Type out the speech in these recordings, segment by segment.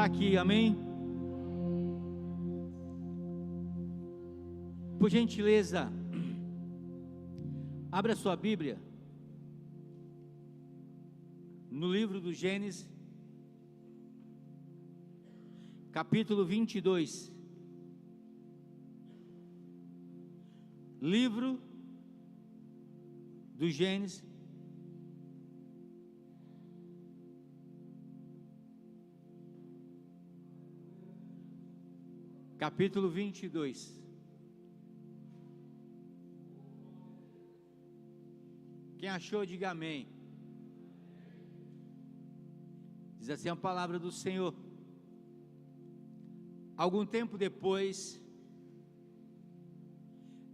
aqui, amém? Por gentileza, abra sua Bíblia no livro do Gênesis, capítulo 22. Livro do Gênesis, capítulo 22. Quem achou, diga amém. Diz assim a palavra do Senhor. Algum tempo depois,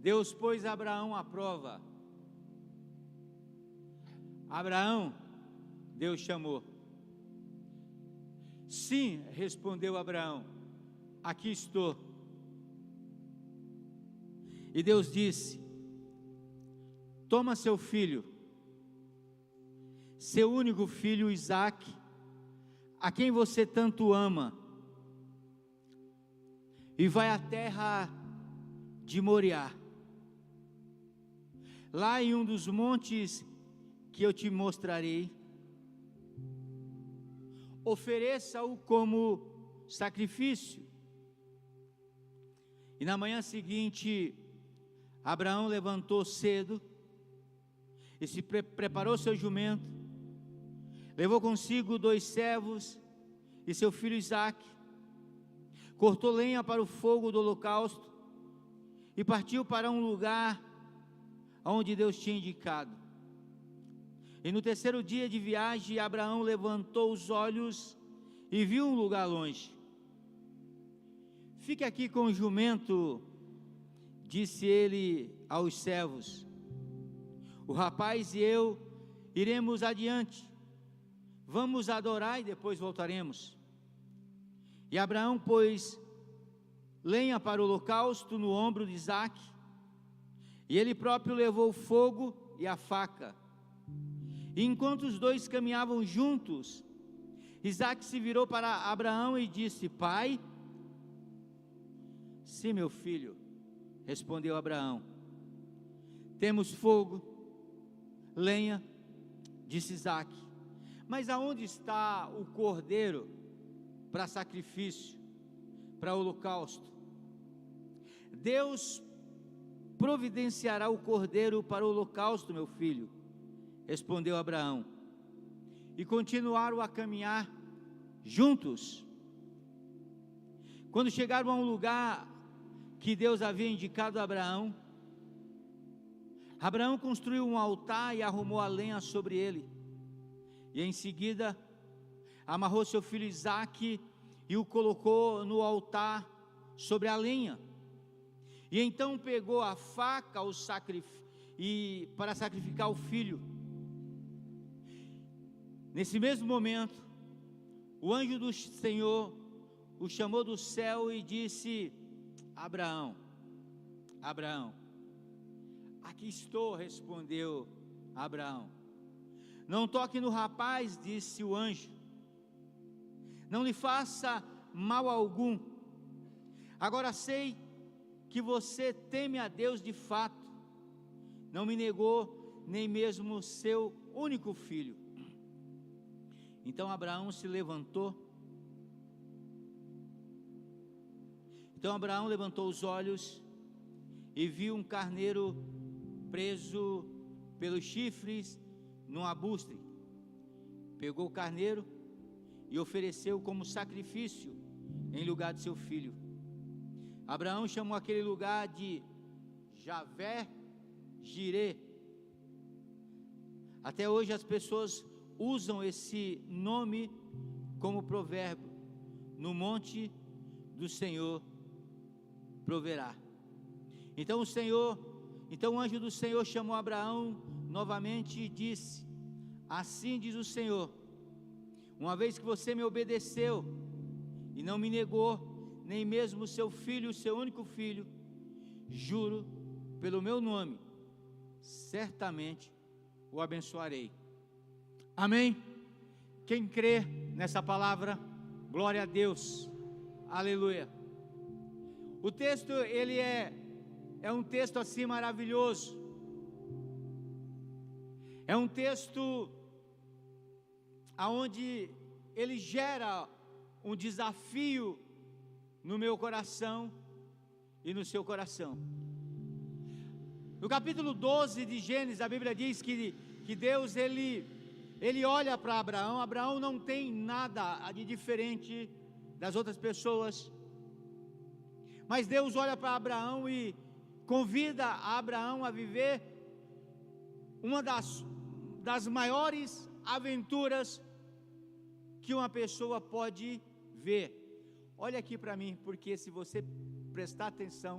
Deus pôs Abraão à prova. Abraão, Deus chamou. Sim, respondeu Abraão, aqui estou. E Deus disse: toma seu filho, seu único filho Isaque, a quem você tanto ama, e vai à terra de Moriá. Lá em um dos montes que eu te mostrarei, ofereça-o como sacrifício. E na manhã seguinte, Abraão levantou cedo e se preparou seu jumento, levou consigo 2 servos e seu filho Isaque, cortou lenha para o fogo do holocausto e partiu para um lugar onde Deus tinha indicado. E no 3º dia de viagem, Abraão levantou os olhos e viu um lugar longe. Fique aqui com o jumento, disse ele aos servos. O rapaz e eu iremos adiante, vamos adorar e depois voltaremos. E Abraão pôs lenha para o holocausto no ombro de Isaque, e ele próprio levou o fogo e a faca. E enquanto os dois caminhavam juntos, Isaque se virou para Abraão e disse: pai? Sim, meu filho, respondeu Abraão. Temos fogo, lenha, disse Isaque, mas aonde está o cordeiro para sacrifício, para holocausto? Deus providenciará o cordeiro para o holocausto, meu filho, respondeu Abraão. E continuaram a caminhar juntos. Quando chegaram a um lugar que Deus havia indicado a Abraão, Abraão construiu um altar e arrumou a lenha sobre ele. E em seguida, amarrou seu filho Isaque e o colocou no altar sobre a lenha. E então pegou a faca para sacrificar o filho. Nesse mesmo momento, o anjo do Senhor o chamou do céu e disse: Abraão, Abraão. Aqui estou, respondeu Abraão. Não toque no rapaz, disse o anjo, não lhe faça mal algum. Agora sei que você teme a Deus de fato, não me negou nem mesmo seu único filho. Então Abraão levantou os olhos e viu um carneiro preso pelos chifres num arbusto. Pegou o carneiro e ofereceu como sacrifício em lugar de seu filho. Abraão chamou aquele lugar de Javé-Jirê. Até hoje as pessoas usam esse nome como provérbio: no monte do Senhor proverá. Então o anjo do Senhor chamou Abraão novamente e disse: assim diz o Senhor, uma vez que você me obedeceu e não me negou nem mesmo seu filho, seu único filho, juro pelo meu nome, certamente o abençoarei. Amém? Quem crê nessa palavra, Glória a Deus, aleluia. O texto, ele é um texto assim maravilhoso, é um texto aonde ele gera um desafio no meu coração e no seu coração. No capítulo 12 de Gênesis, a Bíblia diz que Deus, ele olha para Abraão. Abraão não tem nada de diferente das outras pessoas, mas Deus olha para Abraão e convida Abraão a viver uma das maiores aventuras que uma pessoa pode ver. Olha aqui para mim, porque se você prestar atenção,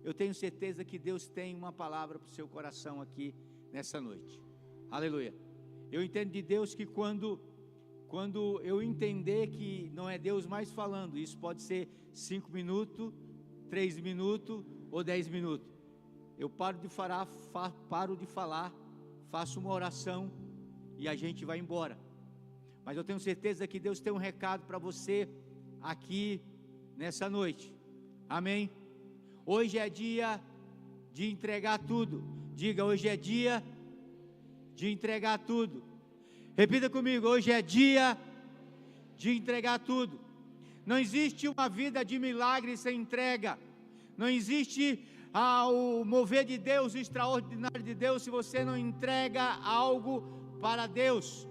eu tenho certeza que Deus tem uma palavra para o seu coração aqui nessa noite. Aleluia. Eu entendo de Deus que quando eu entender que não é Deus mais falando, isso pode ser 5 minutos, 3 minutos ou 10 minutos, eu paro de falar, faço uma oração e a gente vai embora. Mas eu tenho certeza que Deus tem um recado para você aqui nessa noite. Amém? Hoje é dia de entregar tudo. Diga, hoje é dia de entregar tudo. Repita comigo, hoje é dia de entregar tudo. Não existe uma vida de milagre sem entrega. Não existe o mover de Deus, o extraordinário de Deus, se você não entrega algo para Deus.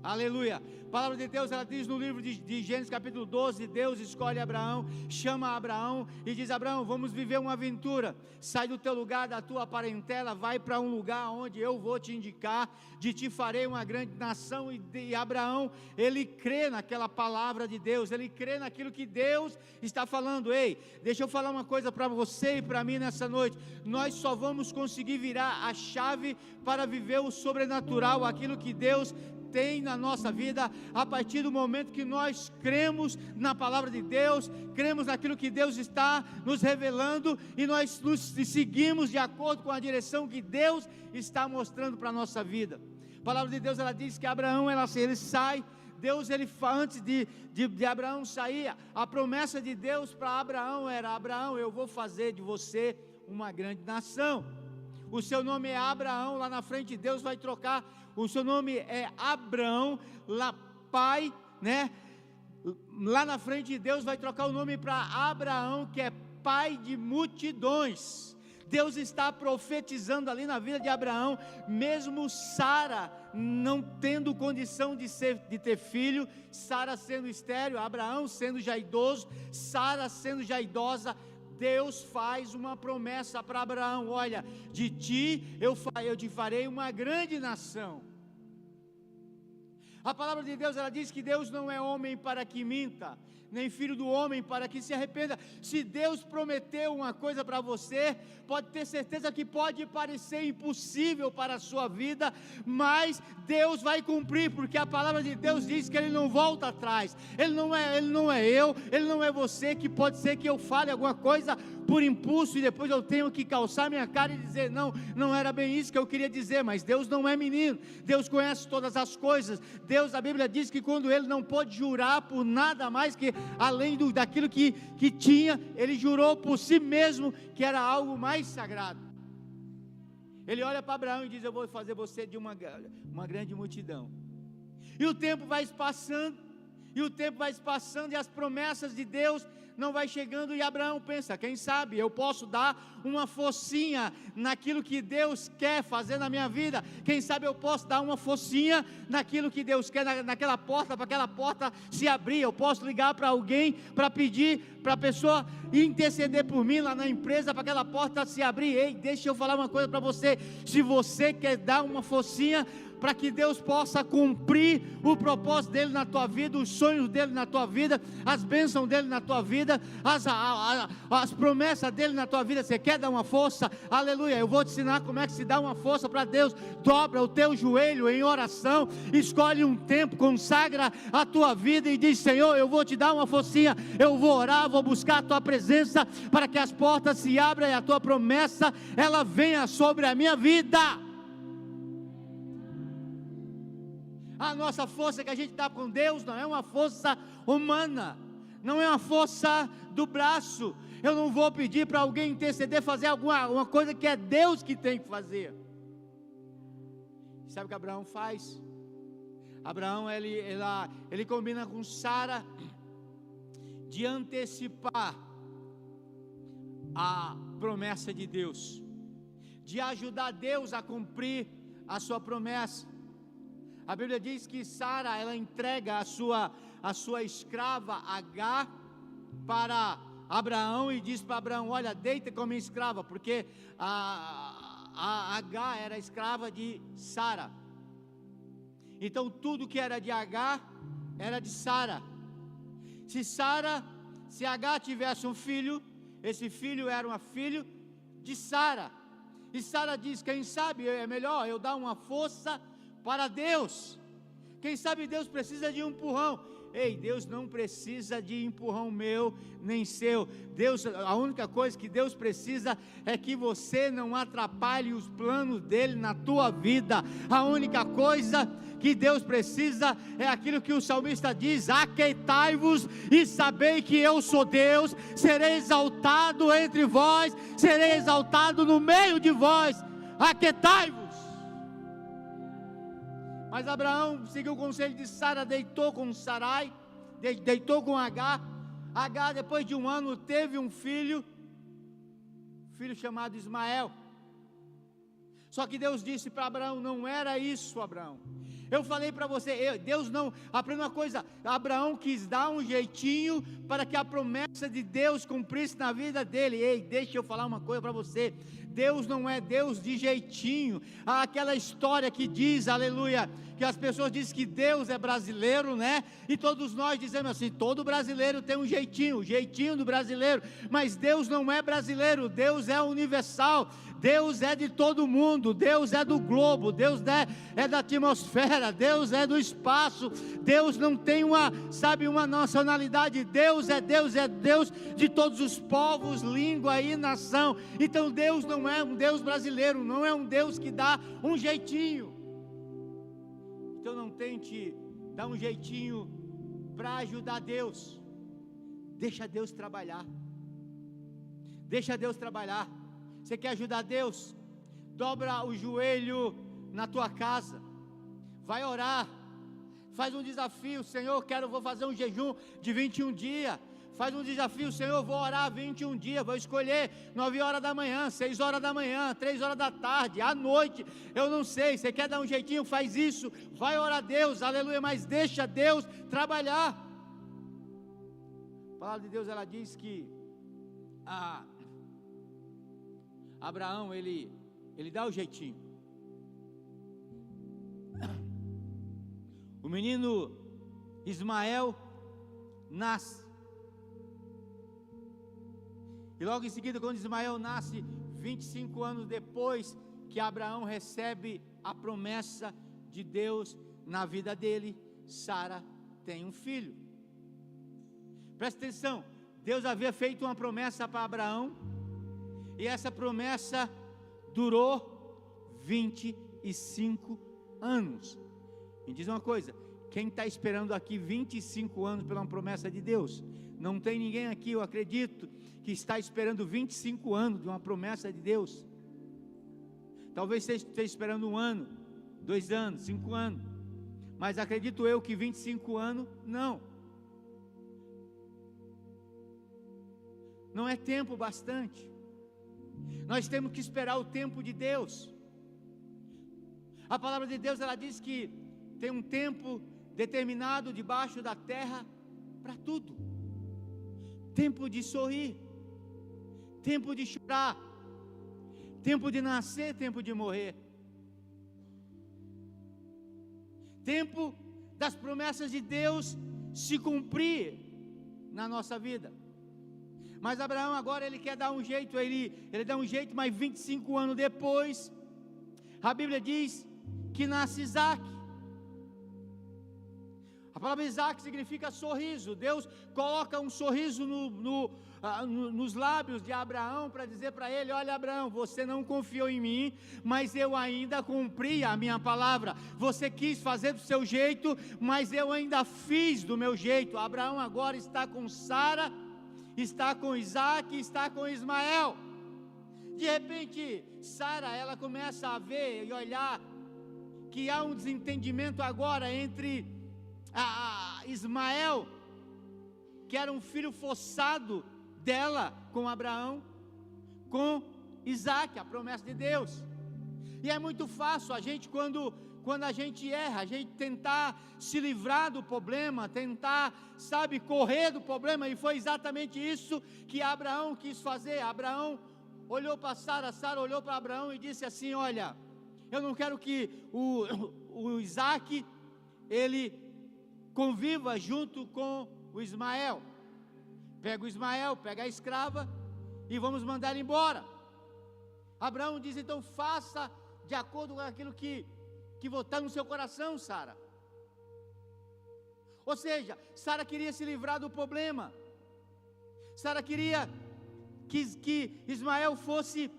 Aleluia. A palavra de Deus, ela diz no livro de Gênesis capítulo 12, Deus escolhe Abraão, chama Abraão e diz: Abraão, vamos viver uma aventura, sai do teu lugar, da tua parentela, vai para um lugar onde eu vou te indicar, de ti farei uma grande nação. E Abraão, ele crê naquela palavra de Deus, ele crê naquilo que Deus está falando. Ei, deixa eu falar uma coisa para você e para mim nessa noite: nós só vamos conseguir virar a chave para viver o sobrenatural, aquilo que Deus tem na nossa vida, a partir do momento que nós cremos na palavra de Deus, cremos naquilo que Deus está nos revelando, e nós nos seguimos de acordo com a direção que Deus está mostrando para a nossa vida. A palavra de Deus, ela diz que Abraão, ele sai, Deus, antes de Abraão sair, a promessa de Deus para Abraão era: Abraão, eu vou fazer de você uma grande nação. O seu nome é Abraão, lá na frente Deus vai trocar, o seu nome é Abrão, lá pai, né? Lá na frente Deus vai trocar o nome para Abraão, que é pai de multidões. Deus está profetizando ali na vida de Abraão, mesmo Sara não tendo condição de ter filho, Sara sendo estéril, Abraão sendo já idoso, Sara sendo já idosa, Deus faz uma promessa para Abraão: olha, de ti eu te farei uma grande nação. A palavra de Deus, ela diz que Deus não é homem para que minta, nem filho do homem para que se arrependa. Se Deus prometeu uma coisa para você, pode ter certeza que pode parecer impossível para a sua vida, mas Deus vai cumprir, porque a palavra de Deus diz que Ele não volta atrás. Ele não é eu, Ele não é você, que pode ser que eu fale alguma coisa por impulso e depois eu tenho que calçar minha cara e dizer: não era bem isso que eu queria dizer. Mas Deus não é menino, Deus conhece todas as coisas. Deus, a Bíblia diz que quando Ele não pôde jurar por nada mais que além daquilo que tinha, Ele jurou por si mesmo, que era algo mais sagrado. Ele olha para Abraão e diz: eu vou fazer você de uma grande multidão. E o tempo vai se passando, e as promessas de Deus não vai chegando, e Abraão pensa: quem sabe eu posso dar uma focinha naquilo que Deus quer fazer na minha vida, quem sabe eu posso dar uma focinha naquilo que Deus quer, naquela porta, para aquela porta se abrir. Eu posso ligar para alguém, para pedir para a pessoa interceder por mim lá na empresa, para aquela porta se abrir. Ei, deixa eu falar uma coisa para você: se você quer dar uma focinha para que Deus possa cumprir o propósito dEle na tua vida, os sonhos dEle na tua vida, as bênçãos dEle na tua vida, as promessas dEle na tua vida, você quer dar uma força? Aleluia, eu vou te ensinar como é que se dá uma força para Deus. Dobra o teu joelho em oração, escolhe um tempo, consagra a tua vida e diz: Senhor, eu vou te dar uma forcinha, eu vou orar, vou buscar a tua presença, para que as portas se abram e a tua promessa, ela venha sobre a minha vida. A nossa força que a gente dá com Deus não é uma força humana, não é uma força do braço. Eu não vou pedir para alguém interceder, fazer alguma coisa que é Deus que tem que fazer. Sabe o que Abraão faz? Abraão, ele combina com Sara de antecipar a promessa de Deus, de ajudar Deus a cumprir a sua promessa. A Bíblia diz que Sara, ela entrega a sua escrava Agar para Abraão e diz para Abraão: olha, deita com minha escrava, porque a Agar era escrava de Sara. Então tudo que era de Agar era de Sara. Se Agar tivesse um filho, esse filho era um filho de Sara. E Sara diz: quem sabe é melhor eu dar uma força para Deus. Quem sabe Deus precisa de um empurrão. Ei, Deus não precisa de empurrão meu nem seu. Deus, a única coisa que Deus precisa é que você não atrapalhe os planos dele na tua vida. A única coisa que Deus precisa é aquilo que o salmista diz: aquietai-vos e sabei que eu sou Deus, serei exaltado entre vós, serei exaltado no meio de vós. Aquietai-vos. Mas Abraão seguiu o conselho de Sara, deitou com Sarai, deitou com Agar. Agar, depois de um ano, teve um filho chamado Ismael. Só que Deus disse para Abraão: não era isso, Abraão. Eu falei para você, Deus não, a primeira coisa, Abraão quis dar um jeitinho para que a promessa de Deus cumprisse na vida dele. Ei, deixa eu falar uma coisa para você, Deus não é Deus de jeitinho. Há aquela história que diz, aleluia, que as pessoas dizem que Deus é brasileiro, né? E todos nós dizemos assim: todo brasileiro tem um jeitinho, o jeitinho do brasileiro. Mas Deus não é brasileiro, Deus é universal. Deus é de todo mundo, Deus é do globo, Deus é da atmosfera, Deus é do espaço. Deus não tem uma nacionalidade. Deus é Deus de todos os povos, língua e nação. Então Deus não é um Deus brasileiro, não é um Deus que dá um jeitinho. Então não tente dar um jeitinho para ajudar Deus. Deixa Deus trabalhar. Deixa Deus trabalhar. Você quer ajudar Deus? Dobra o joelho na tua casa, vai orar, faz um desafio: Senhor, vou fazer um jejum de 21 dias. Faz um desafio: Senhor, vou orar 21 dias, vou escolher 9 horas da manhã, 6 horas da manhã, 3 horas da tarde, à noite, eu não sei. Você quer dar um jeitinho? Faz isso, vai orar a Deus, aleluia, mas deixa Deus trabalhar. A palavra de Deus, ela diz que Abraão, ele dá o jeitinho. O menino Ismael nasce. E logo em seguida, quando Ismael nasce, 25 anos depois que Abraão recebe a promessa de Deus na vida dele, Sara tem um filho. Presta atenção, Deus havia feito uma promessa para Abraão, e essa promessa durou 25 anos. Me diz uma coisa: quem está esperando aqui 25 anos pela promessa de Deus? Não tem ninguém aqui, eu acredito, que está esperando 25 anos de uma promessa de Deus. Talvez você esteja esperando 1 ano, 2 anos, 5 anos, mas acredito eu que 25 anos, não é tempo bastante. Nós temos que esperar o tempo de Deus. A palavra de Deus, ela diz que tem um tempo determinado debaixo da terra para tudo. Tempo de sorrir, tempo de chorar, tempo de nascer, tempo de morrer, tempo das promessas de Deus se cumprir na nossa vida. Mas Abraão agora ele quer dar um jeito, ele dá um jeito, mas 25 anos depois, a Bíblia diz que nasce Isaac. A palavra Isaac significa sorriso. Deus coloca um sorriso nos lábios de Abraão para dizer para ele: olha, Abraão, você não confiou em mim, mas eu ainda cumpri a minha palavra. Você quis fazer do seu jeito, mas eu ainda fiz do meu jeito. Abraão agora está com Sara, está com Isaac, está com Ismael. De repente, Sara, ela começa a ver e olhar que há um desentendimento agora entre Ismael, que era um filho forçado dela, com Abraão, com Isaac, a promessa de Deus. E é muito fácil a gente, quando a gente erra, a gente tentar se livrar do problema, tentar, correr do problema, e foi exatamente isso que Abraão quis fazer. Abraão olhou para Sara, Sara olhou para Abraão e disse assim: olha, eu não quero que o Isaac, ele conviva junto com o Ismael. Pega o Ismael, pega a escrava e vamos mandar ele embora. Abraão diz: então faça de acordo com aquilo que está no seu coração, Sara. Ou seja, Sara queria se livrar do problema. Sara queria que Ismael fosse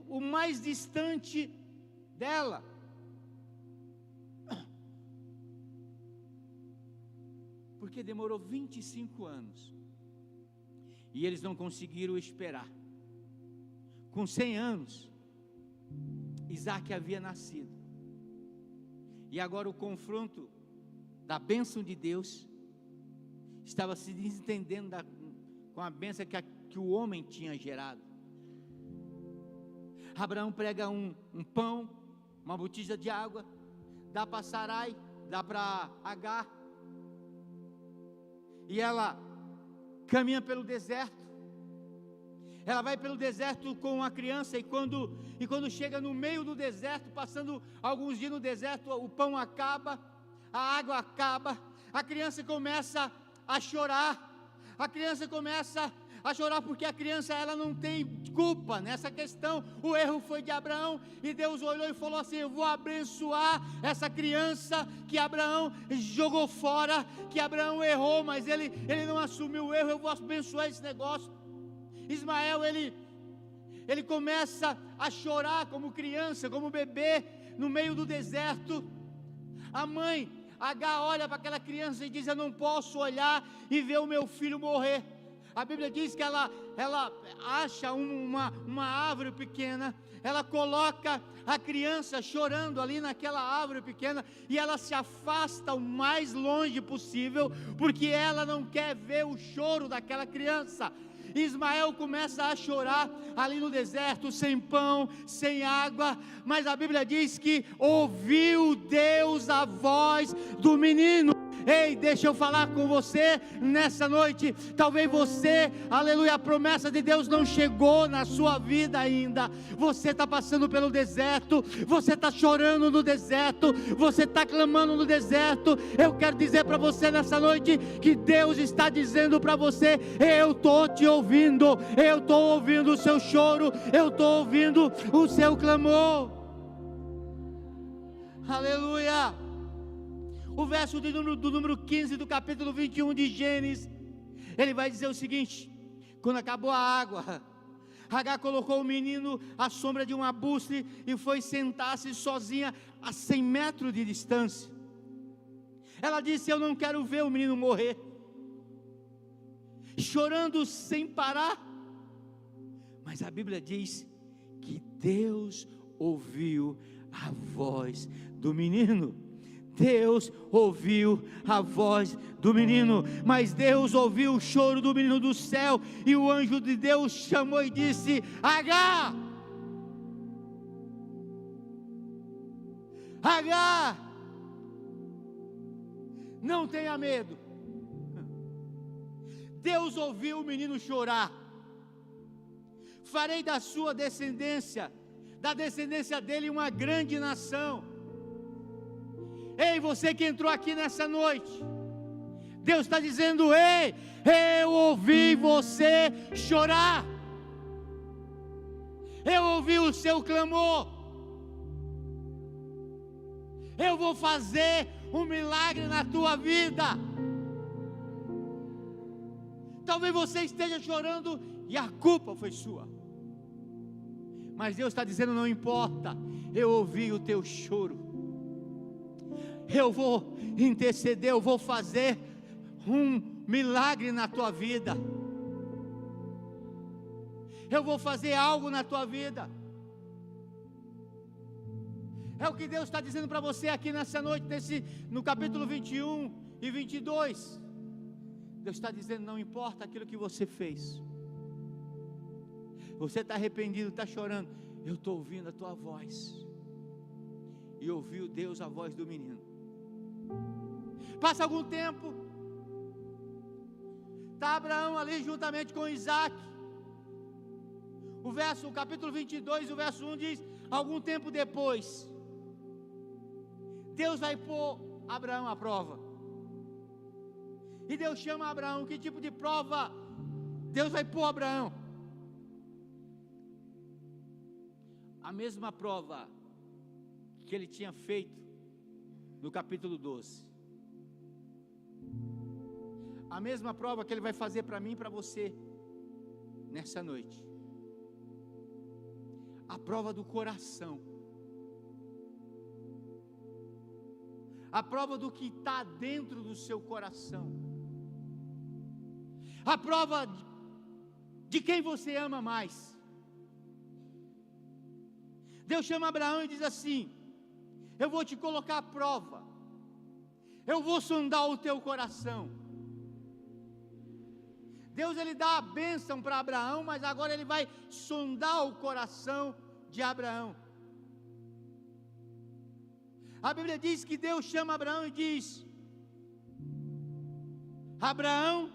o mais distante dela. Porque demorou 25 anos e eles não conseguiram esperar. Com 100 anos, Isaac havia nascido, e agora o confronto da bênção de Deus estava se desentendendo com a bênção que o homem tinha gerado. Abraão prega um pão, uma botija de água, dá para Sarai, dá para Agar, e ela caminha pelo deserto. Ela vai pelo deserto com a criança, e quando chega no meio do deserto, passando alguns dias no deserto, o pão acaba, a água acaba, a criança começa a chorar. A criança começa a chorar porque a criança, ela não tem culpa nessa questão. O erro foi de Abraão, e Deus olhou e falou assim: eu vou abençoar essa criança que Abraão jogou fora, que Abraão errou, mas ele não assumiu o erro. Eu vou abençoar esse negócio. Ismael, ele começa a chorar como criança, como bebê, no meio do deserto. A mãe Agar olha para aquela criança e diz: eu não posso olhar e ver o meu filho morrer. A Bíblia diz que ela acha uma árvore pequena, ela coloca a criança chorando ali naquela árvore pequena, e ela se afasta o mais longe possível, porque ela não quer ver o choro daquela criança. Ismael começa a chorar ali no deserto, sem pão, sem água, mas a Bíblia diz que ouviu Deus a voz do menino. Ei, deixa eu falar com você nessa noite. Talvez você, aleluia, a promessa de Deus não chegou na sua vida ainda. Você está passando pelo deserto, você está chorando no deserto, você está clamando no deserto. Eu quero dizer para você nessa noite que Deus está dizendo para você: eu estou te ouvindo, eu estou ouvindo o seu choro, eu estou ouvindo o seu clamor. Aleluia. O verso do número 15 do capítulo 21 de Gênesis, ele vai dizer o seguinte: quando acabou a água, Agar colocou o menino à sombra de um arbusto e foi sentar-se sozinha a 100 metros de distância. Ela disse: eu não quero ver o menino morrer. Chorando sem parar. Mas a Bíblia diz que Deus ouviu a voz do menino. Deus ouviu a voz do menino, mas Deus ouviu o choro do menino do céu, e o anjo de Deus chamou e disse: Agar, Agar, não tenha medo. Deus ouviu o menino chorar. Farei da sua descendência, da descendência dele, uma grande nação. Ei, você que entrou aqui nessa noite, Deus está dizendo: ei, eu ouvi você chorar, eu ouvi o seu clamor, Eu vou fazer um milagre na tua vida. Talvez você esteja chorando e a culpa foi sua. Mas Deus está dizendo: não importa, eu ouvi o teu choro. Eu vou interceder, eu vou fazer um milagre na tua vida. Eu vou fazer algo na tua vida. É o que Deus está dizendo para você aqui nessa noite, no capítulo 21 e 22. Deus está dizendo: não importa aquilo que você fez. Você está arrependido, está chorando. Eu estou ouvindo a tua voz. E ouviu Deus a voz do menino. Passa algum tempo. Está Abraão ali juntamente com Isaac. O capítulo 22, o verso 1 diz: algum tempo depois, Deus vai pôr Abraão à prova. E Deus chama Abraão. Que tipo de prova Deus vai pôr Abraão? A mesma prova que ele tinha feito no capítulo 12. A mesma prova que ele vai fazer para mim e para você nessa noite. A prova do coração. A prova do que está dentro do seu coração. A prova de quem você ama mais. Deus chama Abraão e diz assim: eu vou te colocar à prova. Eu vou sondar o teu coração. Deus, ele dá a bênção para Abraão, mas agora ele vai sondar o coração de Abraão. A Bíblia diz que Deus chama Abraão e diz: Abraão.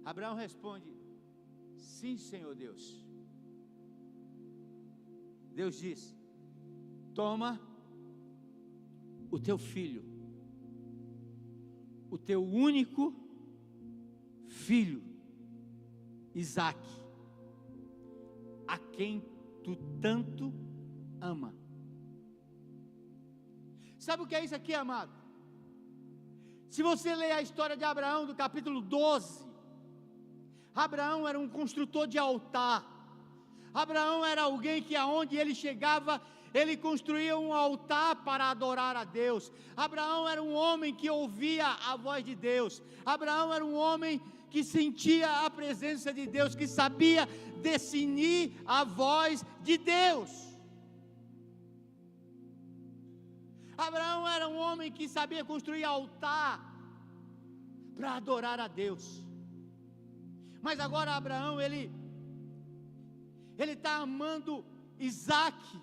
Abraão responde: sim, Senhor Deus. Deus diz: toma o teu filho, o teu único filho, Isaque, a quem tu tanto ama. Sabe o que é isso aqui, amado? Se você ler a história de Abraão, do capítulo 12, Abraão era um construtor de altar. Abraão era alguém que aonde ele chegava, ele construía um altar para adorar a Deus. Abraão era um homem que ouvia a voz de Deus. Abraão era um homem que sentia a presença de Deus, que sabia discernir a voz de Deus. Abraão era um homem que sabia construir altar para adorar a Deus. Mas agora Abraão, ele está amando Isaque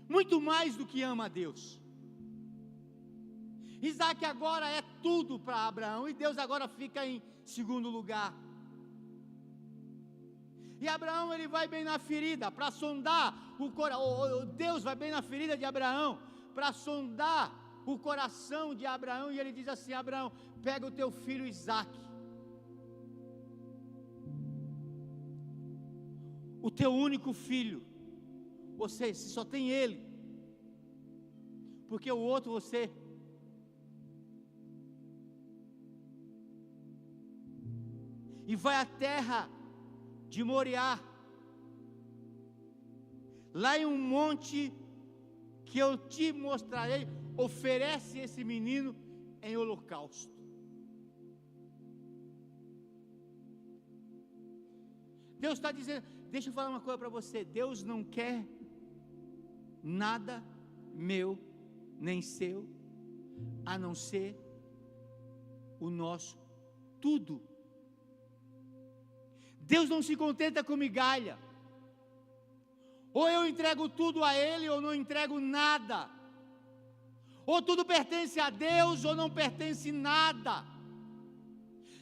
muito mais do que ama a Deus. Isaque agora é tudo para Abraão, e Deus agora fica em segundo lugar. E Abraão, ele vai bem na ferida para sondar o coração. Deus vai bem na ferida de Abraão para sondar o coração de Abraão, e ele diz assim: Abraão, pega o teu filho Isaque, o teu único filho. Você só tem ele, porque o outro você e vai à terra de Moriá, lá em um monte que eu te mostrarei, oferece esse menino em holocausto. Deus está dizendo, deixa eu falar uma coisa para você: Deus não quer nada meu nem seu, a não ser o nosso tudo. Deus não se contenta com migalha. Ou eu entrego tudo a Ele, ou não entrego nada. Ou tudo pertence a Deus, ou não pertence nada.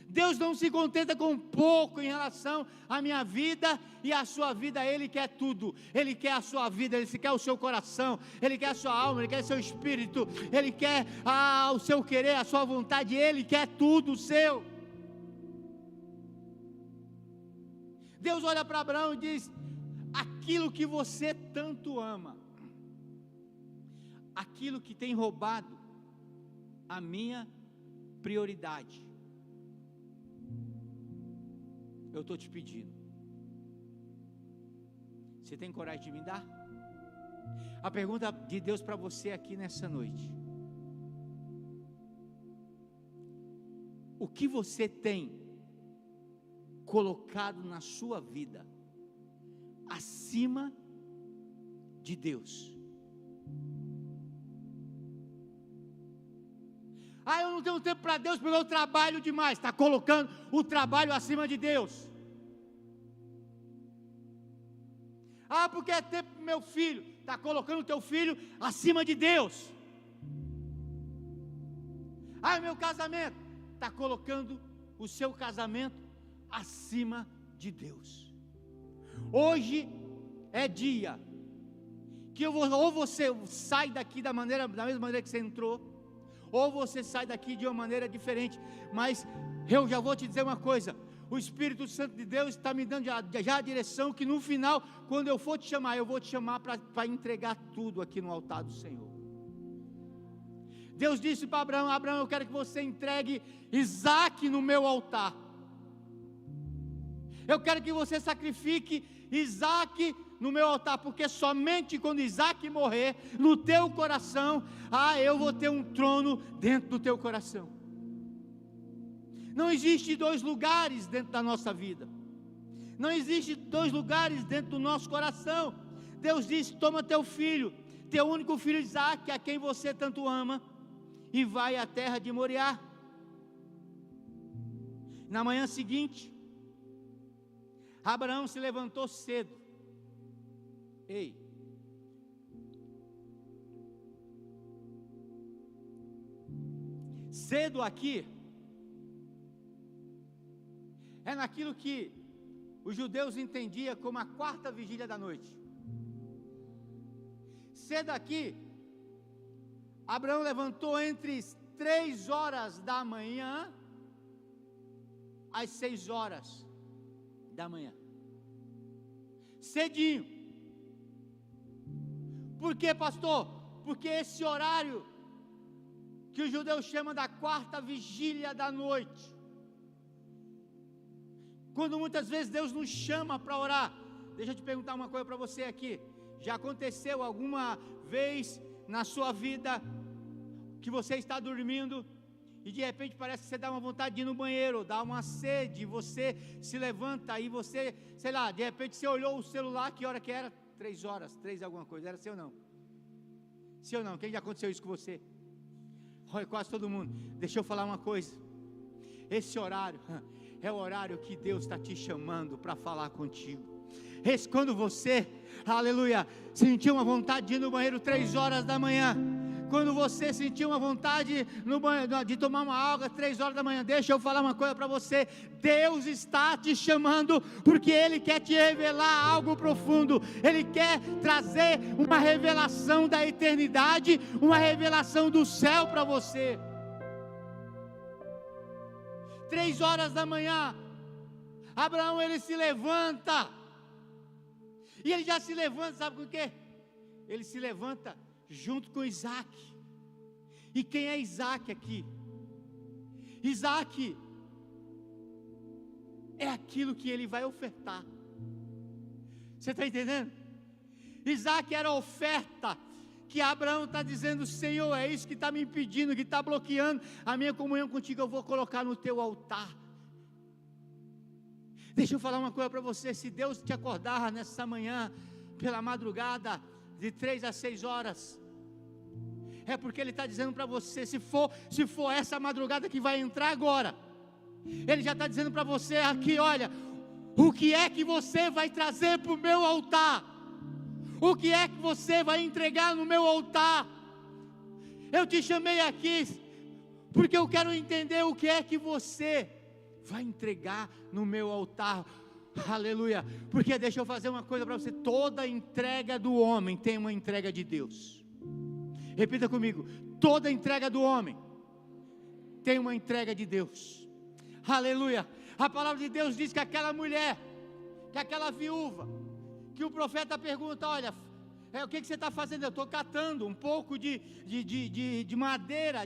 Deus não se contenta com pouco em relação à minha vida e à sua vida. Ele quer tudo. Ele quer a sua vida, Ele quer o seu coração, Ele quer a sua alma, Ele quer o seu espírito, Ele quer o seu querer, a sua vontade. Ele quer tudo seu. Deus olha para Abraão e diz: aquilo que você tanto ama, aquilo que tem roubado a minha prioridade. Eu estou te pedindo, você tem coragem de me dar? A pergunta de Deus para você aqui nessa noite: o que você tem colocado na sua vida acima de Deus? Eu não tenho tempo para Deus porque eu trabalho demais. Está colocando o trabalho acima de Deus. Porque é tempo para meu filho. Está colocando o teu filho acima de Deus. Meu casamento. Está colocando o seu casamento acima de Deus. Hoje é dia que ou você sai daqui da mesma maneira que você entrou, ou você sai daqui de uma maneira diferente. Mas eu já vou te dizer uma coisa: o Espírito Santo de Deus está me dando já a direção, que no final, quando eu for te chamar, eu vou te chamar para entregar tudo aqui no altar do Senhor. Deus disse para Abraão: Abraão, eu quero que você entregue Isaque no meu altar. Eu quero que você sacrifique Isaque no meu altar, porque somente quando Isaque morrer no teu coração, eu vou ter um trono dentro do teu coração. Não existe dois lugares dentro da nossa vida. Não existe dois lugares dentro do nosso coração. Deus disse: toma teu filho, teu único filho Isaque, a quem você tanto ama, e vai à terra de Moriá. Na manhã seguinte, Abraão se levantou cedo. Cedo aqui é naquilo que os judeus entendiam como a quarta vigília da noite. Cedo aqui, Abraão levantou entre 3 horas da manhã às 6 horas da manhã. Cedinho. Por quê, pastor? Porque esse horário que os judeus chamam da quarta vigília da noite, quando muitas vezes Deus nos chama para orar. Deixa eu te perguntar uma coisa para você aqui: já aconteceu alguma vez na sua vida que você está dormindo e de repente parece que você dá uma vontade de ir no banheiro, dá uma sede, você se levanta e você, sei lá, de repente você olhou o celular, que hora que era? 3 horas, 3 alguma coisa, era seu ou não? Sim ou não? Quem já aconteceu isso com você? Olha, quase todo mundo. Deixa eu falar uma coisa: esse horário é o horário que Deus está te chamando para falar contigo. Esse, quando você, aleluia, sentiu uma vontade de ir no banheiro 3 horas da manhã, quando você sentiu uma vontade de tomar uma água 3 horas da manhã, deixa eu falar uma coisa para você: Deus está te chamando, porque Ele quer te revelar algo profundo. Ele quer trazer uma revelação da eternidade, uma revelação do céu para você. 3 horas da manhã, Abraão, ele se levanta, e ele já se levanta, sabe com o quê? Ele se levanta junto com Isaque. E quem é Isaque aqui? Isaque é aquilo que ele vai ofertar. Você está entendendo? Isaque era a oferta que Abraão está dizendo: Senhor, é isso que está me impedindo, que está bloqueando a minha comunhão contigo, eu vou colocar no teu altar. Deixa eu falar uma coisa para você: se Deus te acordar nessa manhã, pela madrugada, de 3 a 6 horas, é porque Ele está dizendo para você, se for essa madrugada que vai entrar agora, Ele já está dizendo para você aqui: olha, o que é que você vai trazer para o meu altar? O que é que você vai entregar no meu altar? Eu te chamei aqui porque eu quero entender o que é que você vai entregar no meu altar. Aleluia. Porque deixa eu fazer uma coisa para você: toda entrega do homem tem uma entrega de Deus. Repita comigo: toda entrega do homem tem uma entrega de Deus. Aleluia. A palavra de Deus diz que aquela mulher, que aquela viúva, que o profeta pergunta: olha, O que você está fazendo? Eu estou catando um pouco de madeira,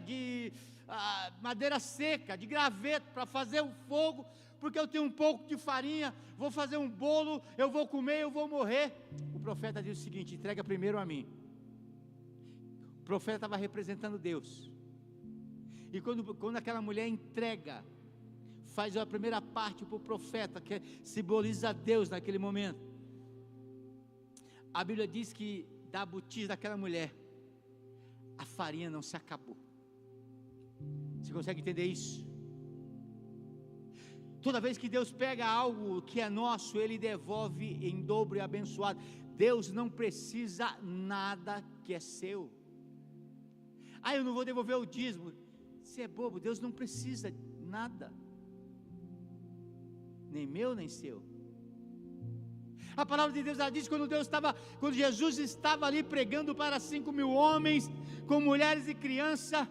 madeira seca, de graveto, para fazer o fogo, porque eu tenho um pouco de farinha, vou fazer um bolo, eu vou comer, eu vou morrer. O profeta diz o seguinte: entrega primeiro a mim. O profeta estava representando Deus, e quando aquela mulher entrega, faz a primeira parte para o profeta, que simboliza Deus naquele momento, a Bíblia diz que da botija daquela mulher, a farinha não se acabou. Você consegue entender isso? Toda vez que Deus pega algo que é nosso, Ele devolve em dobro e abençoado. Deus não precisa nada que é seu. Eu não vou devolver o dízimo. Você é bobo, Deus não precisa nada, nem meu, nem seu. A palavra de Deus, ela diz, quando Jesus estava ali pregando para 5.000 homens, com mulheres e crianças,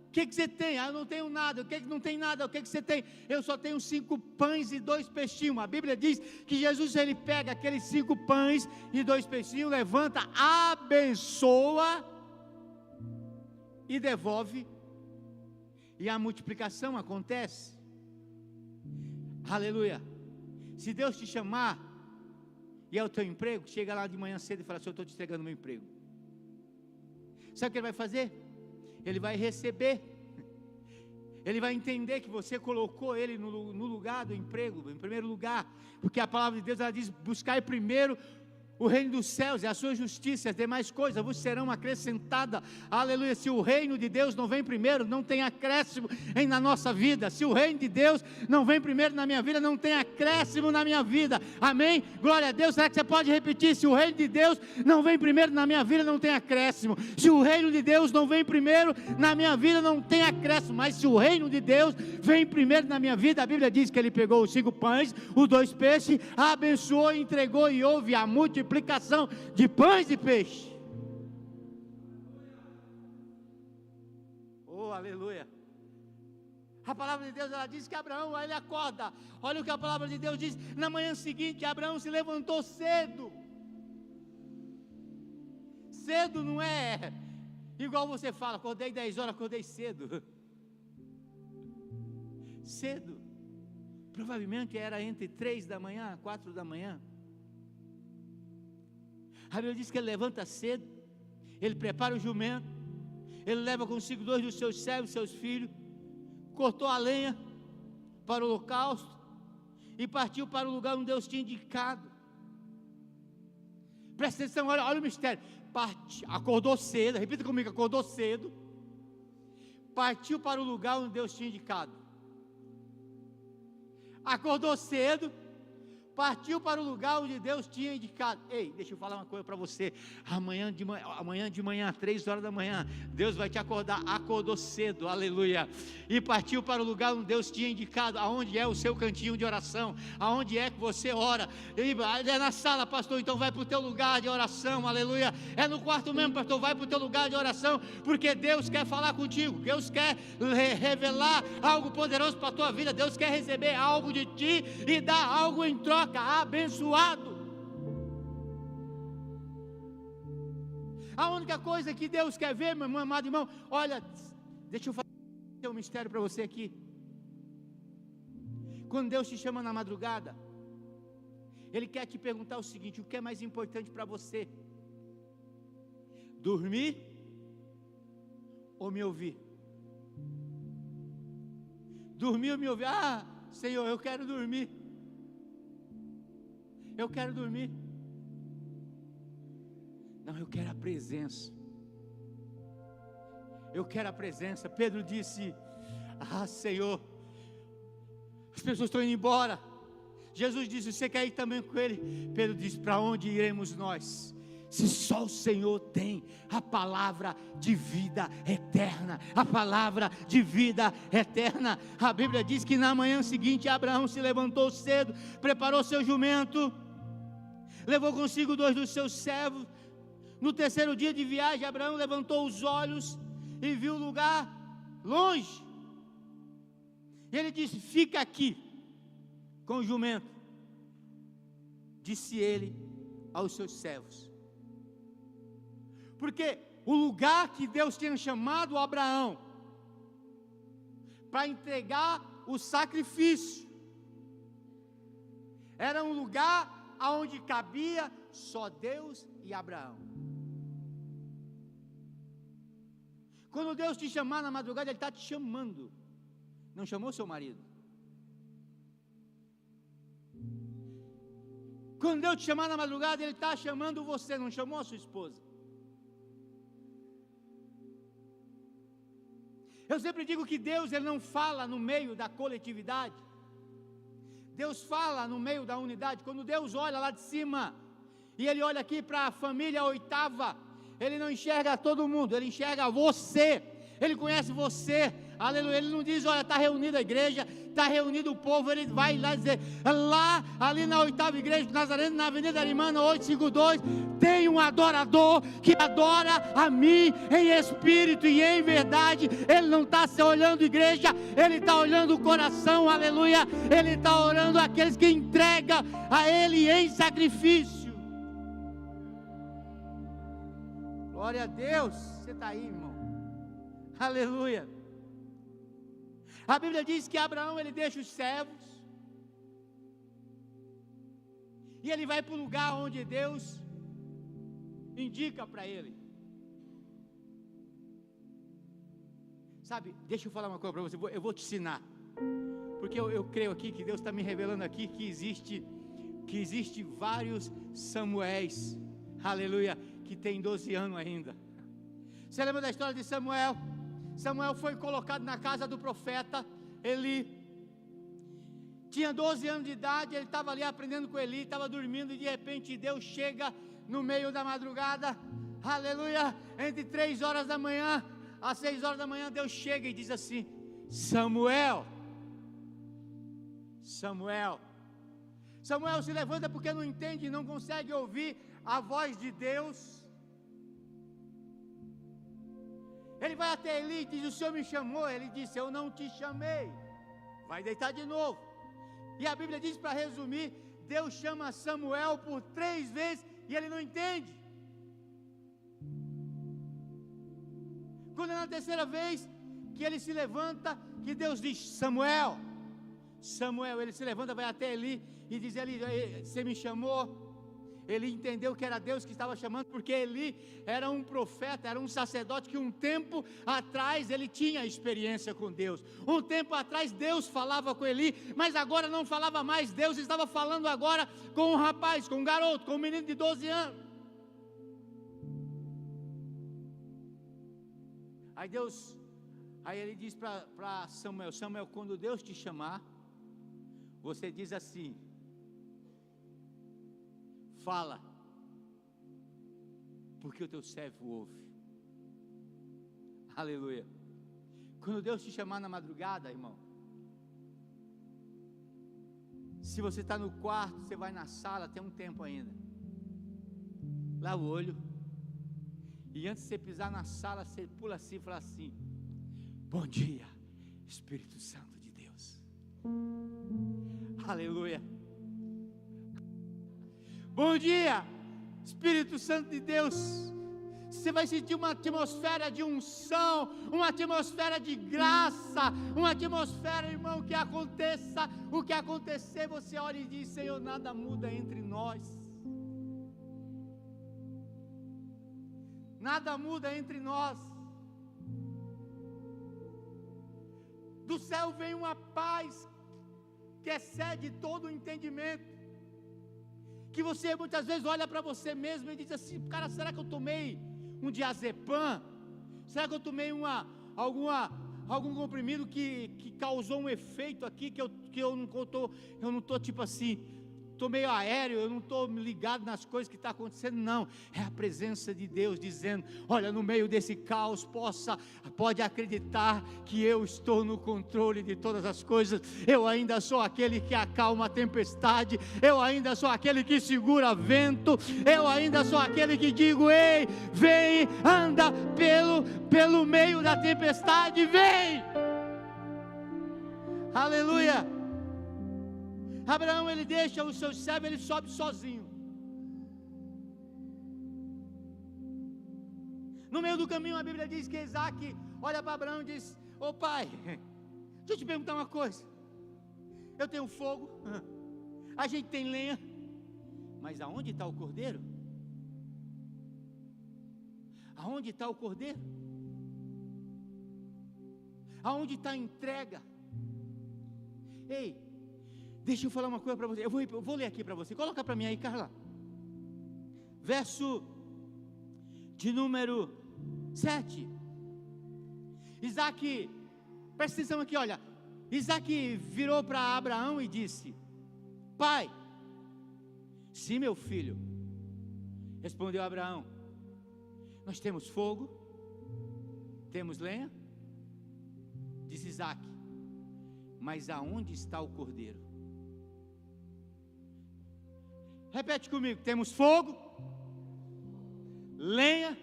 o que você tem? Eu não tenho nada. O que não tem nada? O que você tem? Eu só tenho 5 pães e 2 peixinhos. A Bíblia diz que Jesus, ele pega aqueles 5 pães e 2 peixinhos, levanta, abençoa e devolve, e a multiplicação acontece. Aleluia. Se Deus te chamar, e é o teu emprego, chega lá de manhã cedo e fala assim: eu estou te entregando o meu emprego. Sabe o que Ele vai fazer? Ele vai receber, Ele vai entender que você colocou Ele no lugar do emprego, em primeiro lugar, porque a palavra de Deus, ela diz: buscai primeiro o reino dos céus e a sua justiça, as demais coisas vos serão acrescentadas. Aleluia. Se o reino de Deus não vem primeiro, não tem acréscimo na nossa vida. Se o reino de Deus não vem primeiro na minha vida, não tem acréscimo na minha vida. Amém? Glória a Deus. Será que você pode repetir? Se o reino de Deus não vem primeiro na minha vida, não tem acréscimo. Se o reino de Deus não vem primeiro na minha vida, não tem acréscimo. Mas se o reino de Deus vem primeiro na minha vida, a Bíblia diz que Ele pegou os 5 pães, os 2 peixes, abençoou, entregou, e houve a multiplicação de pães e peixe. Oh, aleluia. A palavra de Deus, ela diz que Abraão, ele acorda. Olha o que a palavra de Deus diz: na manhã seguinte, Abraão se levantou cedo. Cedo não é igual você fala: acordei 10 horas, acordei cedo. Cedo provavelmente era entre 3 da manhã, 4 da manhã. A Bíblia diz que ele levanta cedo, ele prepara o jumento, ele leva consigo 2 dos seus servos, seus filhos, cortou a lenha para o holocausto e partiu para o lugar onde Deus tinha indicado. Presta atenção, olha o mistério. Acordou cedo, repita comigo: acordou cedo, partiu para o lugar onde Deus tinha indicado. Acordou cedo, partiu para o lugar onde Deus tinha indicado. Ei, deixa eu falar uma coisa para você. Amanhã de manhã, 3 horas da manhã, Deus vai te acordar. Acordou cedo, aleluia, e partiu para o lugar onde Deus tinha indicado. Aonde é o seu cantinho de oração? Aonde é que você ora? É na sala, pastor, então vai para o teu lugar de oração, aleluia. É no quarto mesmo, pastor, vai para o teu lugar de oração, porque Deus quer falar contigo. Deus quer revelar algo poderoso para a tua vida. Deus quer receber algo de ti e dar algo em troca. Abençoado. A única coisa que Deus quer ver, meu amado irmão, olha, deixa eu fazer um mistério para você aqui. Quando Deus te chama na madrugada, Ele quer te perguntar o seguinte: o que é mais importante para você? Dormir ou me ouvir? Dormir ou me ouvir? Senhor, eu quero dormir. Eu quero dormir. Não, eu quero a presença. Eu quero a presença. Pedro disse: Senhor, as pessoas estão indo embora. Jesus disse: você quer ir também com ele? Pedro disse: para onde iremos nós? Se só o Senhor tem a palavra de vida eterna. A palavra de vida eterna. A Bíblia diz que na manhã seguinte Abraão se levantou cedo, preparou seu jumento, levou consigo 2 dos seus servos. No 3º dia de viagem, Abraão levantou os olhos e viu o lugar longe. E ele disse: fica aqui com o jumento. Disse ele aos seus servos: Porque o lugar que Deus tinha chamado Abraão para entregar o sacrifício era um lugar aonde cabia só Deus e Abraão. Quando Deus te chamar na madrugada, Ele está te chamando. Não chamou seu marido. Quando Deus te chamar na madrugada, Ele está chamando você, não chamou a sua esposa. Eu sempre digo que Deus, Ele não fala no meio da coletividade. Deus fala no meio da unidade. Quando Deus olha lá de cima, e Ele olha aqui para a família oitava, Ele não enxerga todo mundo, Ele enxerga você. Ele conhece você, aleluia. Ele não diz, olha, está reunida a igreja, está reunido o povo. Ele vai lá dizer, lá, ali na oitava igreja do Nazareno, na Avenida Arimana 852, tem um adorador que adora a mim em espírito e em verdade. Ele não está se olhando igreja, Ele está olhando o coração, aleluia. Ele está orando aqueles que entregam a Ele em sacrifício. Glória a Deus. Você está aí, irmão. Aleluia. A Bíblia diz que Abraão, ele deixa os servos e ele vai para o lugar onde Deus indica para ele. Sabe, deixa eu falar uma coisa para você, eu vou te ensinar, porque eu creio aqui que Deus está me revelando aqui que existe vários Samuéis, aleluia, que tem 12 anos ainda. Você lembra da história de Samuel? Samuel foi colocado na casa do profeta Eli. Tinha 12 anos de idade, ele estava ali aprendendo com Eli, estava dormindo, e de repente Deus chega no meio da madrugada, aleluia, entre 3 horas da manhã, às 6 horas da manhã, Deus chega e diz assim: Samuel. Samuel se levanta porque não entende, não consegue ouvir a voz de Deus. Ele vai até Eli e diz: o Senhor me chamou. Ele disse: eu não te chamei. Vai deitar de novo. E a Bíblia diz, para resumir, Deus chama Samuel por 3 vezes e ele não entende. Quando é na terceira vez que ele se levanta, que Deus diz: Samuel. Samuel, ele se levanta, vai até Eli e diz: Eli, você me chamou? Ele entendeu que era Deus que estava chamando, porque Eli era um profeta, era um sacerdote que um tempo atrás ele tinha experiência com Deus. Um tempo atrás Deus falava com Eli, mas agora não falava mais. Deus estava falando agora com um rapaz, com um garoto, com um menino de 12 anos. Aí ele diz para Samuel: Samuel, quando Deus te chamar, você diz assim: fala, porque o teu servo ouve. Aleluia. Quando Deus te chamar na madrugada, irmão, se você está no quarto, você vai na sala, tem um tempo ainda, lava o olho, e antes de você pisar na sala, você pula assim e fala assim: bom dia, Espírito Santo de Deus. Aleluia. Bom dia, Espírito Santo de Deus. Você vai sentir uma atmosfera de unção, uma atmosfera de graça, uma atmosfera, irmão, que aconteça o que acontecer, você ora e diz: Senhor, nada muda entre nós. Nada muda entre nós. Do céu vem uma paz que excede todo o entendimento, que você muitas vezes olha para você mesmo e diz assim: cara, será que eu tomei um diazepam? Será que eu tomei algum comprimido que causou um efeito aqui, que eu não estou tipo assim, estou meio aéreo, eu não estou ligado nas coisas que estão acontecendo? Não, é a presença de Deus dizendo: olha, no meio desse caos, pode acreditar que eu estou no controle de todas as coisas. Eu ainda sou aquele que acalma a tempestade, eu ainda sou aquele que segura vento, eu ainda sou aquele que digo: ei, vem, anda pelo meio da tempestade, vem. Aleluia. Abraão, ele deixa os seus servos, ele sobe sozinho. No meio do caminho a Bíblia diz que Isaac olha para Abraão e diz: ô pai, deixa eu te perguntar uma coisa. Eu tenho fogo, a gente tem lenha, mas aonde está o cordeiro? Aonde está o cordeiro? Aonde está a entrega? Ei, deixa eu falar uma coisa para você. Eu vou ler aqui para você. Coloca para mim aí, Carla. Verso de número 7. Isaac, presta atenção aqui, olha. Isaac virou para Abraão e disse: pai. Sim, meu filho. Respondeu Abraão: nós temos fogo, temos lenha. Disse Isaac: mas aonde está o cordeiro? Repete comigo: temos fogo, lenha.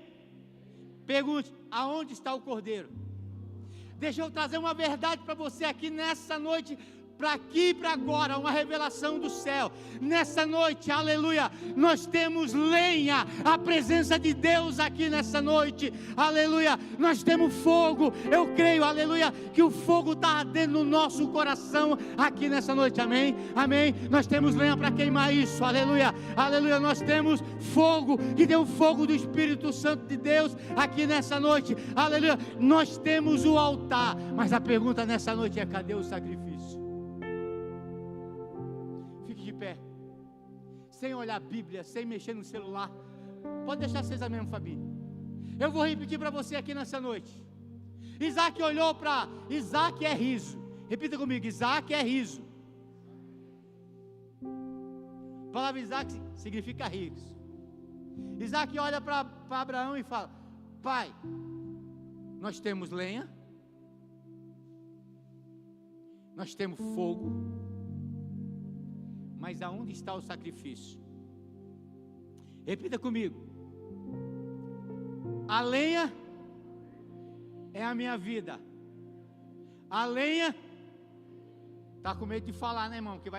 Pergunte: aonde está o cordeiro? Deixa eu trazer uma verdade para você aqui nessa noite, para aqui e para agora, uma revelação do céu. Nessa noite, aleluia, nós temos lenha, a presença de Deus aqui nessa noite, aleluia. Nós temos fogo, eu creio, aleluia, que o fogo está ardendo no nosso coração aqui nessa noite, amém, amém. Nós temos lenha para queimar isso, aleluia, aleluia. Nós temos fogo, que deu o fogo do Espírito Santo de Deus aqui nessa noite, aleluia. Nós temos o altar, mas a pergunta nessa noite é: cadê o sacrifício? De pé, sem olhar a Bíblia, sem mexer no celular. Pode deixar acesa mesmo, Fabi. Eu vou repetir para você aqui nessa noite. Isaac olhou para... Isaac é riso. Repita comigo: Isaac é riso. A palavra Isaac significa riso. Isaac olha para Abraão e fala: pai, nós temos lenha, nós temos fogo, mas aonde está o sacrifício? Repita comigo: a lenha é a minha vida. A lenha, está com medo de falar, né, irmão? Que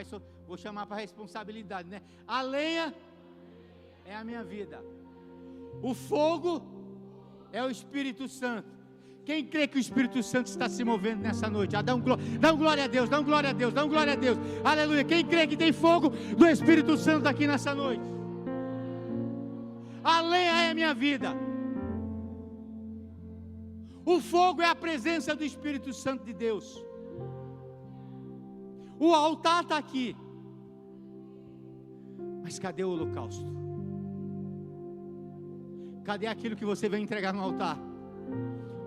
vou chamar para responsabilidade, né? A lenha é a minha vida. O fogo é o Espírito Santo. Quem crê que o Espírito Santo está se movendo nessa noite? Dá um glória a Deus, dá um glória a Deus, dá um glória a Deus. Aleluia. Quem crê que tem fogo do Espírito Santo aqui nessa noite? A lenha é a minha vida. O fogo é a presença do Espírito Santo de Deus. O altar está aqui. Mas cadê o holocausto? Cadê aquilo que você vem entregar no altar?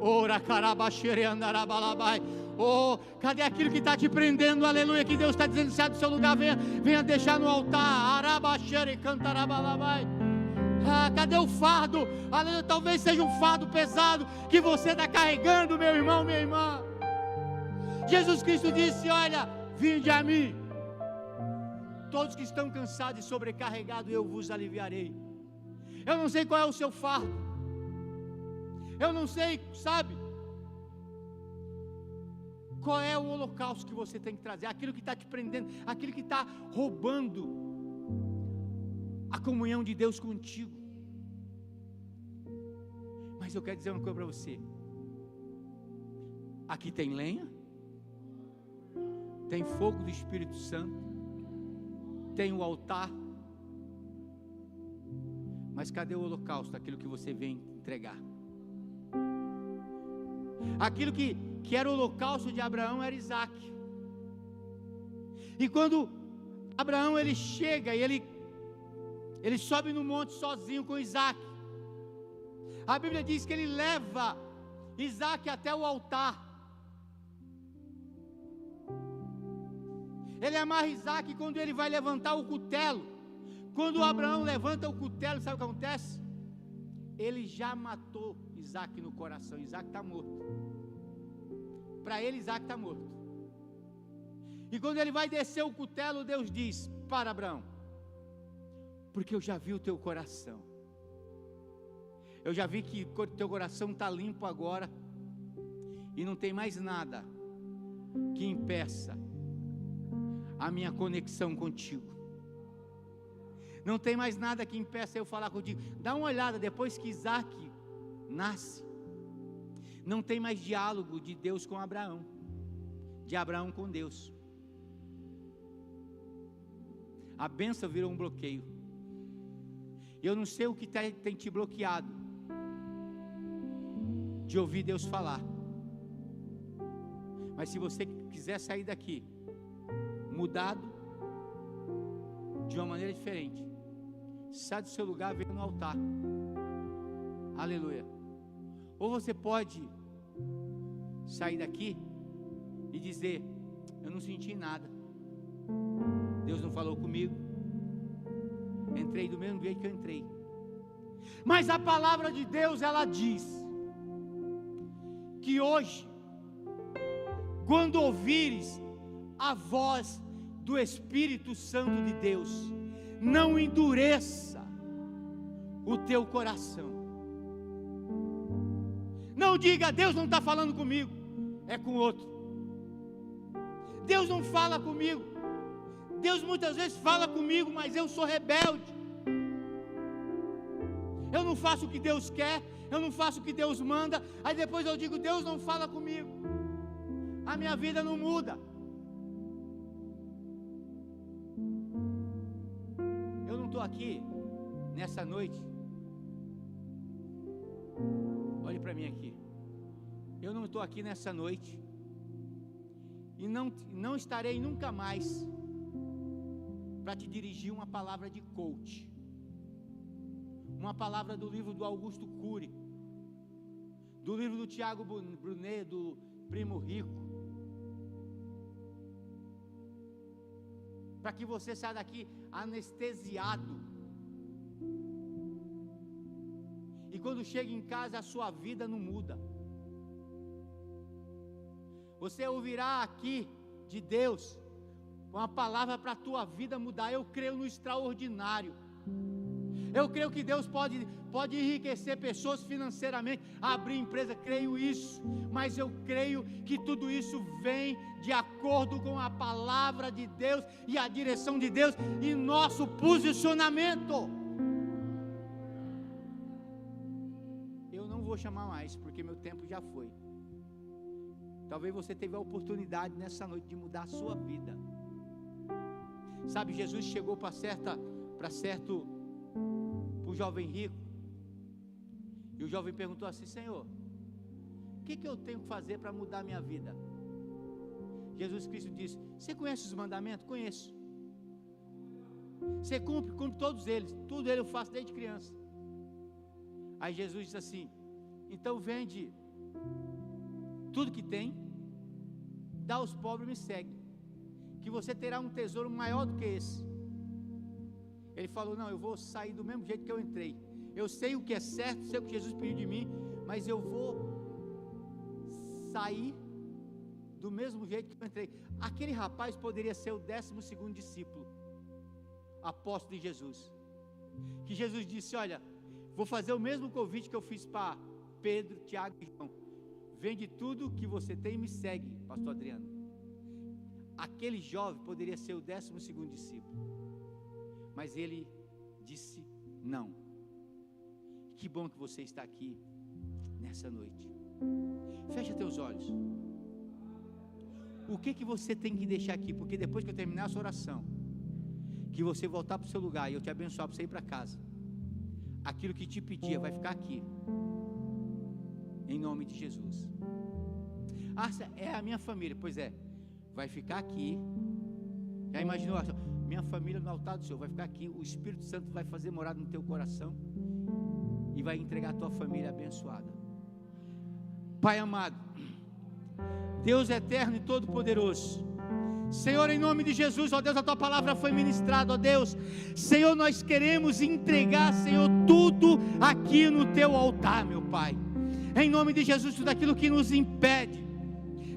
Ora, carabaxere, andarabalabai. Oh, cadê aquilo que está te prendendo? Aleluia, que Deus está dizendo: sai do seu lugar, venha deixar no altar. Arabaxere, cantarabalabai. Cadê o fardo? Aleluia, talvez seja um fardo pesado que você está carregando, meu irmão, minha irmã. Jesus Cristo disse: olha, vinde a mim, todos que estão cansados e sobrecarregados, eu vos aliviarei. Eu não sei qual é o seu fardo. Eu não sei, sabe, qual é o holocausto que você tem que trazer, aquilo que está te prendendo, aquilo que está roubando a comunhão de Deus contigo. Mas eu quero dizer uma coisa para você: aqui tem lenha, tem fogo do Espírito Santo, tem o altar, mas cadê o holocausto, aquilo que você vem entregar? Aquilo que era o holocausto de Abraão era Isaac. E quando Abraão ele chega e ele sobe no monte sozinho com Isaac, a Bíblia diz que ele leva Isaac até o altar. Ele amarra Isaac, e quando ele vai levantar o cutelo, quando Abraão levanta o cutelo, sabe o que acontece? Ele já matou Isaac no coração. Isaac está morto. Para ele, Isaac está morto. E quando ele vai descer o cutelo, Deus diz: para, Abraão, porque eu já vi o teu coração. Eu já vi que o teu coração está limpo agora, e não tem mais nada que impeça a minha conexão contigo. Não tem mais nada que impeça eu falar contigo. Dá uma olhada, depois que Isaac nasce. Não tem mais diálogo de Deus com Abraão, de Abraão com Deus. A bênção virou um bloqueio. Eu não sei o que tem te bloqueado de ouvir Deus falar. Mas se você quiser sair daqui mudado, de uma maneira diferente, sai do seu lugar, vem no altar. Aleluia. Ou você pode sair daqui e dizer: eu não senti nada, Deus não falou comigo, entrei do mesmo jeito que eu entrei. Mas a palavra de Deus, ela diz que hoje, quando ouvires a voz do Espírito Santo de Deus, não endureça o teu coração. Não diga: Deus não está falando comigo, é com outro. Deus não fala comigo. Deus muitas vezes fala comigo, mas eu sou rebelde. Eu não faço o que Deus quer, eu não faço o que Deus manda. Aí depois eu digo: Deus não fala comigo, a minha vida não muda. Eu não estou aqui nessa noite. Olhe para mim aqui. Eu não estou aqui nessa noite e não estarei nunca mais para te dirigir uma palavra de coach, uma palavra do livro do Augusto Cury, do livro do Tiago Brunet, do Primo Rico, para que você saia daqui anestesiado, e quando chega em casa a sua vida não muda. Você ouvirá aqui de Deus uma palavra para a tua vida mudar. Eu creio no extraordinário. Eu creio que Deus pode enriquecer pessoas financeiramente, abrir empresa, creio isso. Mas eu creio que tudo isso vem de acordo com a palavra de Deus e a direção de Deus e nosso posicionamento. Eu não vou chamar mais, porque meu tempo já foi. Talvez você teve a oportunidade nessa noite de mudar a sua vida. Sabe, Jesus chegou para o jovem rico, e o jovem perguntou assim: Senhor, o que eu tenho que fazer para mudar a minha vida? Jesus Cristo disse: você conhece os mandamentos? Conheço. Você cumpre todos eles, tudo ele eu faço desde criança. Aí Jesus disse assim: então vende tudo que tem, dá aos pobres e me segue, que você terá um tesouro maior do que esse. Ele falou: não, eu vou sair do mesmo jeito que eu entrei. Eu sei o que é certo, sei o que Jesus pediu de mim, mas eu vou sair do mesmo jeito que eu entrei. Aquele rapaz poderia ser o 12º discípulo, apóstolo de Jesus, que Jesus disse: olha, vou fazer o mesmo convite que eu fiz para Pedro, Tiago e João. Vende tudo que você tem e me segue, pastor Adriano. Aquele jovem poderia ser o 12º discípulo, mas ele disse não. Que bom que você está aqui nessa noite. Fecha teus olhos. O que você tem que deixar aqui? Porque depois que eu terminar essa oração, que você voltar para o seu lugar e eu te abençoar para você ir para casa, aquilo que te pedia vai ficar aqui, em nome de Jesus. Ah, é a minha família. Pois é, vai ficar aqui. Já imaginou? Minha família no altar do Senhor vai ficar aqui. O Espírito Santo vai fazer morada no teu coração e vai entregar a tua família abençoada. Pai amado, Deus eterno e todo poderoso, Senhor, em nome de Jesus, ó Deus, a tua palavra foi ministrada, ó Deus. Senhor, nós queremos entregar, Senhor, tudo aqui no teu altar, meu Pai. Em nome de Jesus, tudo aquilo que nos impede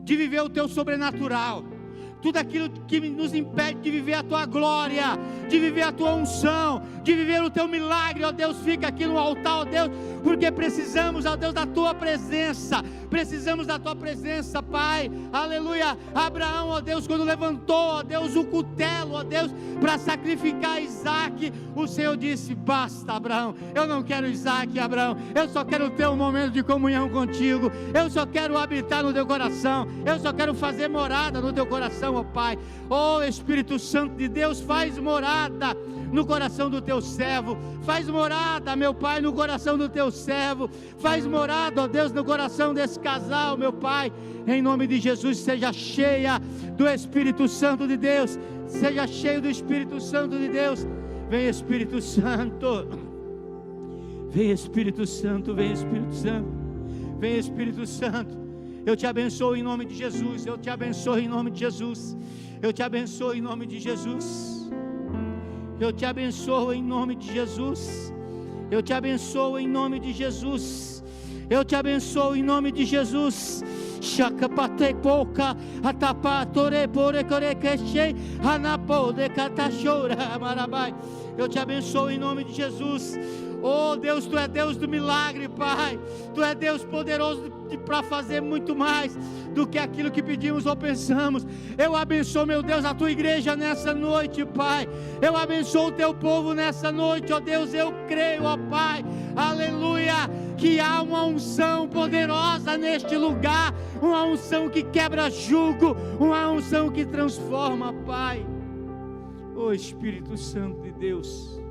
de viver o teu sobrenatural, tudo aquilo que nos impede de viver a tua glória, de viver a tua unção, de viver o teu milagre, ó Deus, fica aqui no altar, ó Deus. porque precisamos, ó Deus, da tua presença, precisamos da tua presença, Pai, aleluia. Abraão, ó Deus, quando levantou, ó Deus, o cutelo, ó Deus, para sacrificar Isaque, o Senhor disse: basta, Abraão, eu não quero Isaque, Abraão, eu só quero ter um momento de comunhão contigo, eu só quero habitar no teu coração, eu só quero fazer morada no teu coração, ó Pai. Ó Espírito Santo de Deus, faz morada no coração do teu servo, faz morada, meu Pai, no coração do teu servo, faz morada, ó Deus, no coração desse casal, meu Pai, em nome de Jesus. Seja cheia do Espírito Santo de Deus, seja cheio do Espírito Santo de Deus. Vem Espírito Santo, vem Espírito Santo, vem Espírito Santo, vem Espírito Santo. Eu te abençoo em nome de Jesus, eu te abençoo em nome de Jesus, eu te abençoo em nome de Jesus, eu te abençoo em nome de Jesus, eu te abençoo em nome de Jesus, eu te abençoo em nome de Jesus. Shakapate pouca, atapatore pore corequechei, anapode catachora marabai. Eu te abençoo em nome de Jesus. Oh Deus, tu é Deus do milagre, Pai. Tu é Deus poderoso para fazer muito mais do que aquilo que pedimos ou pensamos. Eu abençoo, meu Deus, a tua igreja nessa noite, Pai. Eu abençoo o teu povo nessa noite, ó Deus. Eu creio, ó Pai, aleluia, que há uma unção poderosa neste lugar, uma unção que quebra jugo, uma unção que transforma, Pai. Ó Espírito Santo de Deus,